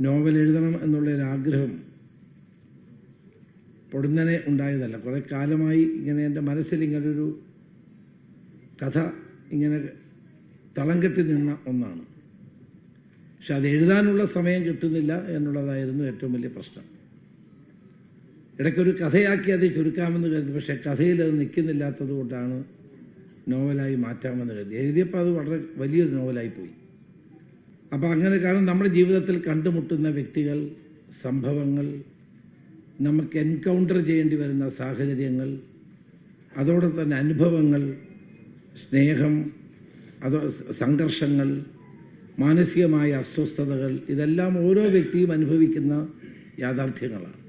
Novel എഴുതണം എന്നുള്ളൊരാഗ്രഹം പൊടുന്നനെ ഉണ്ടായതല്ല. കുറേ കാലമായി ഇങ്ങനെ എൻ്റെ മനസ്സിൽ ഇങ്ങനൊരു കഥ ഇങ്ങനെ തളം കെട്ടി നിന്ന ഒന്നാണ്. പക്ഷെ അത് എഴുതാനുള്ള സമയം കിട്ടുന്നില്ല എന്നുള്ളതായിരുന്നു ഏറ്റവും വലിയ പ്രശ്നം. ഇടയ്ക്കൊരു കഥയാക്കി അത് ചുരുക്കാമെന്ന് കരുതി, പക്ഷേ കഥയിൽ അത് നിൽക്കുന്നില്ലാത്തത് കൊണ്ടാണ് നോവലായി മാറ്റാമെന്ന് കരുതി. എഴുതിയപ്പോൾ അത് വളരെ വലിയൊരു നോവലായിപ്പോയി. അപ്പോൾ അങ്ങനെ, കാരണം നമ്മുടെ ജീവിതത്തിൽ കണ്ടുമുട്ടുന്ന വ്യക്തികൾ, സംഭവങ്ങൾ, നമുക്ക് എൻകൗണ്ടർ ചെയ്യേണ്ടി വരുന്ന സാഹചര്യങ്ങൾ, അതോടൊപ്പം തന്നെ അനുഭവങ്ങൾ, സ്നേഹം, സംഘർഷങ്ങൾ, മാനസികമായ അസ്വസ്ഥതകൾ, ഇതെല്ലാം ഓരോ വ്യക്തിയും അനുഭവിക്കുന്ന യാഥാർത്ഥ്യങ്ങളാണ്.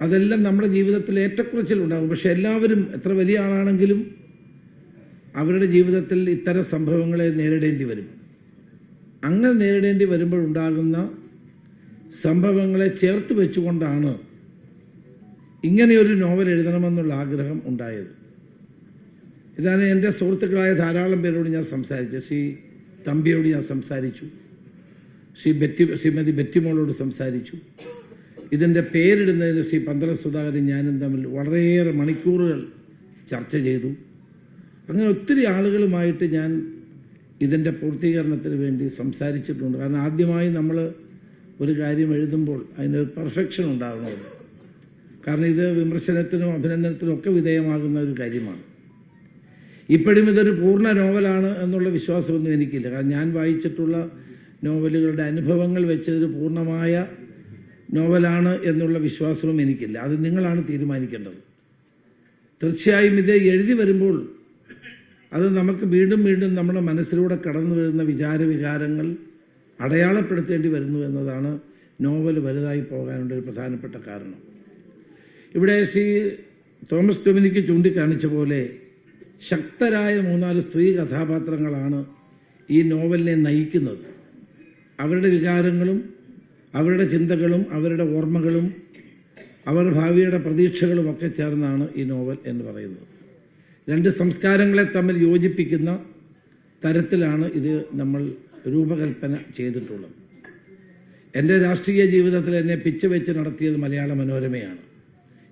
അതെല്ലാം നമ്മുടെ ജീവിതത്തിൽ ഏറ്റക്കുറച്ചിലുണ്ടാകും. പക്ഷെ എല്ലാവരും എത്ര വലിയ ആളാണെങ്കിലും അവരുടെ ജീവിതത്തിൽ ഇത്തരം സംഭവങ്ങളെ നേരിടേണ്ടി വരും. അങ്ങനെ നേരിടേണ്ടി വരുമ്പോഴുണ്ടാകുന്ന സംഭവങ്ങളെ ചേർത്ത് വെച്ചുകൊണ്ടാണ് ഇങ്ങനെയൊരു നോവൽ എഴുതണമെന്നുള്ള ആഗ്രഹം ഉണ്ടായത്. ഇതാണ് എൻ്റെ സുഹൃത്തുക്കളായ ധാരാളം പേരോട് ഞാൻ സംസാരിച്ചു. ശ്രീ തമ്പിയോട് ഞാൻ സംസാരിച്ചു, ശ്രീമതി ബെറ്റിമോളോട് സംസാരിച്ചു. ഇതിൻ്റെ പേരിടുന്നതിന് ശ്രീ പന്തളം സുധാകരൻ ഞാനും തമ്മിൽ വളരെയേറെ മണിക്കൂറുകൾ ചർച്ച ചെയ്തു. അങ്ങനെ ഒത്തിരി ആളുകളുമായിട്ട് ഞാൻ ഇതിൻ്റെ പൂർത്തീകരണത്തിന് വേണ്ടി സംസാരിച്ചിട്ടുണ്ട്. കാരണം ആദ്യമായി നമ്മൾ ഒരു കാര്യം എഴുതുമ്പോൾ അതിനൊരു പെർഫെക്ഷൻ ഉണ്ടാകുന്നത്. കാരണം ഇത് വിമർശനത്തിനും അഭിനന്ദനത്തിനും ഒക്കെ വിധേയമാകുന്ന ഒരു കാര്യമാണ്. ഇപ്പോഴും ഇതൊരു പൂർണ്ണ നോവലാണ് എന്നുള്ള വിശ്വാസമൊന്നും എനിക്കില്ല. കാരണം ഞാൻ വായിച്ചിട്ടുള്ള നോവലുകളുടെ അനുഭവങ്ങൾ വെച്ചതൊരു പൂർണ്ണമായ നോവലാണ് എന്നുള്ള വിശ്വാസവും എനിക്കില്ല. അത് നിങ്ങളാണ് തീരുമാനിക്കേണ്ടത്. തീർച്ചയായും ഇത് എഴുതി വരുമ്പോൾ അത് നമുക്ക് വീണ്ടും വീണ്ടും നമ്മുടെ മനസ്സിലൂടെ കടന്നു വരുന്ന വിചാരവികാരങ്ങൾ അടയാളപ്പെടുത്തേണ്ടി വരുന്നു എന്നതാണ് നോവൽ വലുതായി പോകാനുള്ള ഒരു പ്രധാനപ്പെട്ട കാരണം. ഇവിടെ ശ്രീ തോമസ് ഡൊമിനിക്ക് ചൂണ്ടിക്കാണിച്ച പോലെ ശക്തരായ 3-4 സ്ത്രീ കഥാപാത്രങ്ങളാണ് ഈ നോവലിനെ നയിക്കുന്നത്. അവരുടെ വികാരങ്ങളും അവരുടെ ചിന്തകളും അവരുടെ ഓർമ്മകളും അവരുടെ ഭാവിയുടെ പ്രതീക്ഷകളും ഒക്കെ ചേർന്നാണ് ഈ നോവൽ എന്ന് പറയുന്നത്. 2 സംസ്കാരങ്ങളെ തമ്മിൽ യോജിപ്പിക്കുന്ന തരത്തിലാണ് ഇത് നമ്മൾ രൂപകൽപ്പന ചെയ്തിട്ടുള്ളത്. എൻ്റെ രാഷ്ട്രീയ ജീവിതത്തിൽ എന്നെ പിച്ച വെച്ച് നടത്തിയത് മലയാള മനോരമയാണ്.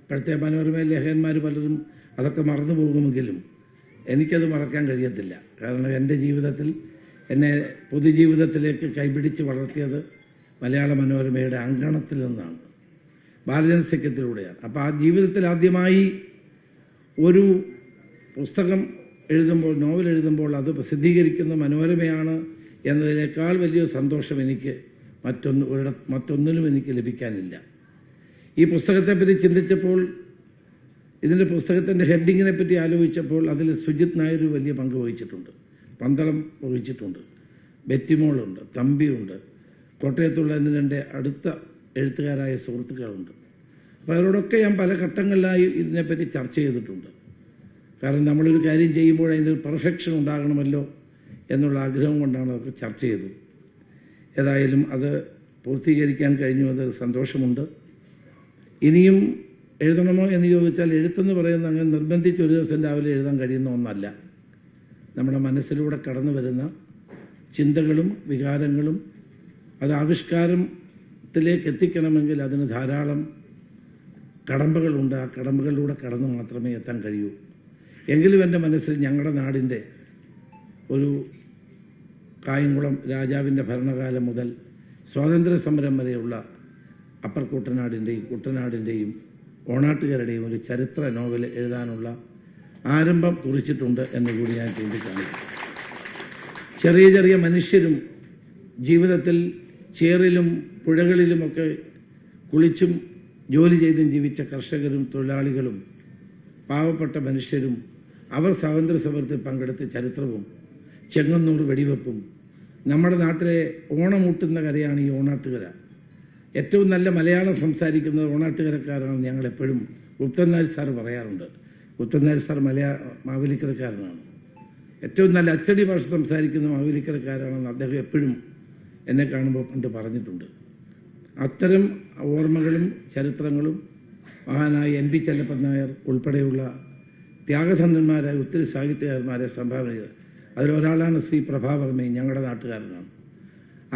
ഇപ്പോഴത്തെ മനോരമ ലേഖകന്മാർ പലരും അതൊക്കെ മറന്നു പോകുമെങ്കിലും എനിക്കത് മറക്കാൻ കഴിയത്തില്ല. കാരണം എൻ്റെ ജീവിതത്തിൽ എന്നെ പൊതുജീവിതത്തിലേക്ക് കൈപിടിച്ച് വളർത്തിയത് മലയാള മനോരമയുടെ അങ്കണത്തിൽ നിന്നാണ്, ബാലജനസഖ്യത്തിലൂടെയാണ്. അപ്പോൾ ആ ജീവിതത്തിൽ ആദ്യമായി ഒരു പുസ്തകം എഴുതുമ്പോൾ, നോവൽ എഴുതുമ്പോൾ അത് പ്രസിദ്ധീകരിക്കുന്ന മനോരമയാണ് എന്നതിനേക്കാൾ വലിയൊരു സന്തോഷം എനിക്ക് മറ്റൊന്നിനും എനിക്ക് ലഭിക്കാനില്ല. ഈ പുസ്തകത്തെപ്പറ്റി ചിന്തിച്ചപ്പോൾ, ഇതിൻ്റെ പുസ്തകത്തിൻ്റെ ഹെഡിങ്ങിനെ പറ്റി ആലോചിച്ചപ്പോൾ അതിൽ സുജിത് നായർ വലിയ പങ്ക് വഹിച്ചിട്ടുണ്ട്, പന്തളം വഹിച്ചിട്ടുണ്ട്, ബെറ്റിമോളുണ്ട്, തമ്പിയുണ്ട്, കോട്ടയത്തുള്ള എൻ്റെ അടുത്ത എഴുത്തുകാരായ സുഹൃത്തുക്കളുണ്ട്. അപ്പോൾ അവരോടൊക്കെ ഞാൻ പല ഘട്ടങ്ങളിലായി ഇതിനെപ്പറ്റി ചർച്ച ചെയ്തിട്ടുണ്ട്. കാരണം നമ്മളൊരു കാര്യം ചെയ്യുമ്പോൾ അതിൻ്റെ ഒരു പെർഫെക്ഷൻ ഉണ്ടാകണമല്ലോ എന്നുള്ള ആഗ്രഹം കൊണ്ടാണ് അതൊക്കെ ചർച്ച ചെയ്തത്. ഏതായാലും അത് പൂർത്തീകരിക്കാൻ കഴിഞ്ഞു, അത് സന്തോഷമുണ്ട്. ഇനിയും എഴുതണമോ എന്ന് ചോദിച്ചാൽ, എഴുത്തെന്ന് പറയുന്നത് അങ്ങനെ നിർബന്ധിച്ച് ഒരു ദിവസം രാവിലെ എഴുതാൻ കഴിയുന്ന ഒന്നല്ല. നമ്മുടെ മനസ്സിലൂടെ കടന്നു വരുന്ന ചിന്തകളും വികാരങ്ങളും അത് ആവിഷ്കാരത്തിലേക്ക് എത്തിക്കണമെങ്കിൽ അതിന് ധാരാളം കടമ്പകളുണ്ട്. ആ കടമ്പകളിലൂടെ കടന്നു മാത്രമേ എത്താൻ കഴിയൂ. എങ്കിലും എൻ്റെ മനസ്സിൽ ഞങ്ങളുടെ നാടിൻ്റെ ഒരു കായംകുളം രാജാവിൻ്റെ ഭരണകാലം മുതൽ സ്വാതന്ത്ര്യ സമരം വരെയുള്ള അപ്പർ കുട്ടനാടിൻ്റെയും കുട്ടനാടിൻ്റെയും ഓണാട്ടുകാരുടെയും ഒരു ചരിത്ര നോവൽ എഴുതാനുള്ള ആരംഭം കുറിച്ചിട്ടുണ്ട് എന്ന് കൂടി ഞാൻ ചൂണ്ടിക്കാണിക്കും. ചെറിയ ചെറിയ മനുഷ്യരും ജീവിതത്തിൽ ചേറിലും പുഴകളിലുമൊക്കെ കുളിച്ചും ജോലി ചെയ്തും ജീവിച്ച കർഷകരും തൊഴിലാളികളും പാവപ്പെട്ട മനുഷ്യരും അവർ സ്വാതന്ത്ര്യ സമരത്തിൽ പങ്കെടുത്ത ചരിത്രവും ചെങ്ങന്നൂർ വെടിവെപ്പും, നമ്മുടെ നാട്ടിലെ ഓണമൂട്ടുന്ന കരയാണ് ഈ ഓണാട്ടുകര. ഏറ്റവും നല്ല മലയാളം സംസാരിക്കുന്നത് ഓണാട്ടുകരക്കാരാണ് ഞങ്ങളെപ്പോഴും ഗുപ്തൻ നായർ സാർ പറയാറുണ്ട്. ഗുപ്തൻ നായർ സാർ മാവേലിക്കരക്കാരനാണ്. ഏറ്റവും നല്ല അച്ചടി ഭാഷ സംസാരിക്കുന്ന മാവേലിക്കരക്കാരാണെന്ന് അദ്ദേഹം എപ്പോഴും എന്നെ കാണുമ്പോൾ പണ്ട് പറഞ്ഞിട്ടുണ്ട്. അത്തരം ഓർമ്മകളും ചരിത്രങ്ങളും മഹാനായ NP ചെല്ലപ്പൻ നായർ ഉൾപ്പെടെയുള്ള ത്യാഗധന്യന്മാരായ ഒത്തിരി സാഹിത്യകാരന്മാരെ സംഭാവന ചെയ്തത്. അതിലൊരാളാണ് ശ്രീ പ്രഭാവർമ്മയും, ഞങ്ങളുടെ നാട്ടുകാരനാണ്.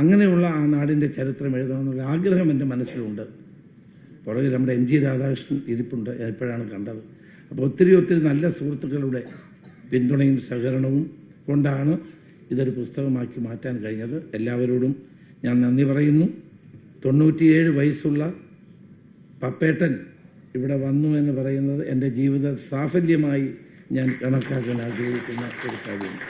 അങ്ങനെയുള്ള ആ നാടിൻ്റെ ചരിത്രം എഴുതണമെന്നുള്ള ആഗ്രഹം എൻ്റെ മനസ്സിലുണ്ട്. പുറകെ നമ്മുടെ MG രാധാകൃഷ്ണൻ ഇരിപ്പുണ്ട്, എപ്പോഴാണ് കണ്ടത്. അപ്പോൾ ഒത്തിരി നല്ല സുഹൃത്തുക്കളുടെ പിന്തുണയും സഹകരണവും കൊണ്ടാണ് ഇതൊരു പുസ്തകമാക്കി മാറ്റാൻ കഴിഞ്ഞത്. എല്ലാവരോടും ഞാൻ നന്ദി പറയുന്നു. 97 വയസ്സുള്ള പപ്പേട്ടൻ ഇവിടെ വന്നു എന്ന് പറയുന്നത് എൻ്റെ ജീവിത സാഫല്യമായി ഞാൻ കണക്കാക്കാൻ ആഗ്രഹിക്കുന്ന ഒരു കാര്യമാണ്.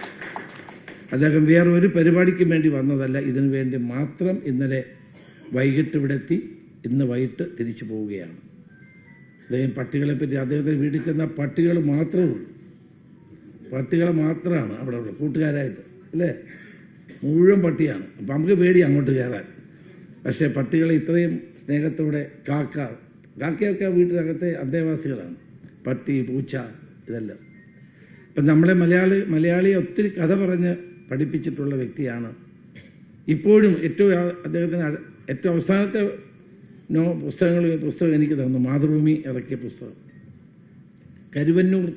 അദ്ദേഹം വേറെ ഒരു പരിപാടിക്കും വേണ്ടി വന്നതല്ല, ഇതിനു വേണ്ടി മാത്രം ഇന്നലെ വൈകിട്ട് ഇവിടെ എത്തി, ഇന്ന് വൈകിട്ട് തിരിച്ചു പോവുകയാണ്. അദ്ദേഹം പട്ടികളെപ്പറ്റി അദ്ദേഹത്തെ വീട്ടിൽ ചെന്ന പട്ടികൾ മാത്രമേ ഉള്ളൂ, പട്ടികളെ മാത്രമാണ് അവിടെ ഉള്ളത് കൂട്ടുകാരായിട്ട്, അല്ലേ? മുഴുവൻ പട്ടിയാണ്. അപ്പം നമുക്ക് പേടി അങ്ങോട്ട് കയറാൻ. പക്ഷേ പട്ടികളെ ഇത്രയും സ്നേഹത്തോടെ കാക്കയൊക്കെ വീട്ടിനകത്തെ അന്തേവാസികളാണ്. പട്ടി, പൂച്ച, ഇതെല്ലാം. ഇപ്പം നമ്മളെ മലയാളിയെ ഒത്തിരി കഥ പറഞ്ഞ് പഠിപ്പിച്ചിട്ടുള്ള വ്യക്തിയാണ്. ഇപ്പോഴും അദ്ദേഹത്തിന് ഏറ്റവും അവസാനത്തെ പുസ്തകം എനിക്ക് തന്നു, മാതൃഭൂമി ഇറക്കിയ പുസ്തകം. കരുവന്നൂർ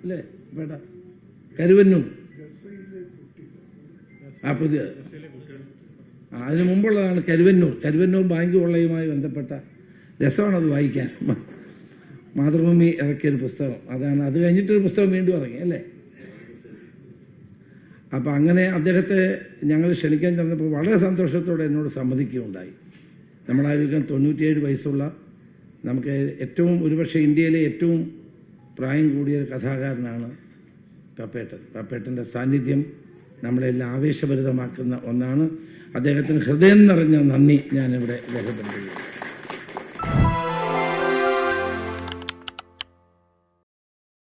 അല്ലേ വേണ്ട, കരുവന്നൂർ ആ പുതിയ അതിനു മുമ്പുള്ളതാണ് കരുവന്നൂർ ബാങ്ക് കൊള്ളയുമായി ബന്ധപ്പെട്ട രസമാണത് വായിക്കാൻ. മാതൃഭൂമി ഇറക്കിയൊരു പുസ്തകം അതാണ്. അത് കഴിഞ്ഞിട്ടൊരു പുസ്തകം വീണ്ടും ഇറങ്ങി, അല്ലേ? അപ്പം അങ്ങനെ അദ്ദേഹത്തെ ഞങ്ങൾ ക്ഷണിക്കാൻ ചെന്നപ്പോൾ വളരെ സന്തോഷത്തോടെ എന്നോട് സമ്മതിക്കുകയുണ്ടായി. നമ്മളായിരിക്കും 97 വയസ്സുള്ള, നമുക്ക് ഏറ്റവും ഒരുപക്ഷെ ഇന്ത്യയിലെ ഏറ്റവും പ്രായം കൂടിയ കഥാകാരനാണ് പപ്പേട്ടൻ്റെ സാന്നിധ്യം നമ്മളെല്ലാം ആവേശഭരിതമാക്കുന്ന ഒന്നാണ്. അദ്ദേഹത്തിന് ഹൃദയം നിറഞ്ഞ നന്ദി ഞാനിവിടെ രേഖപ്പെടുത്തുന്നു.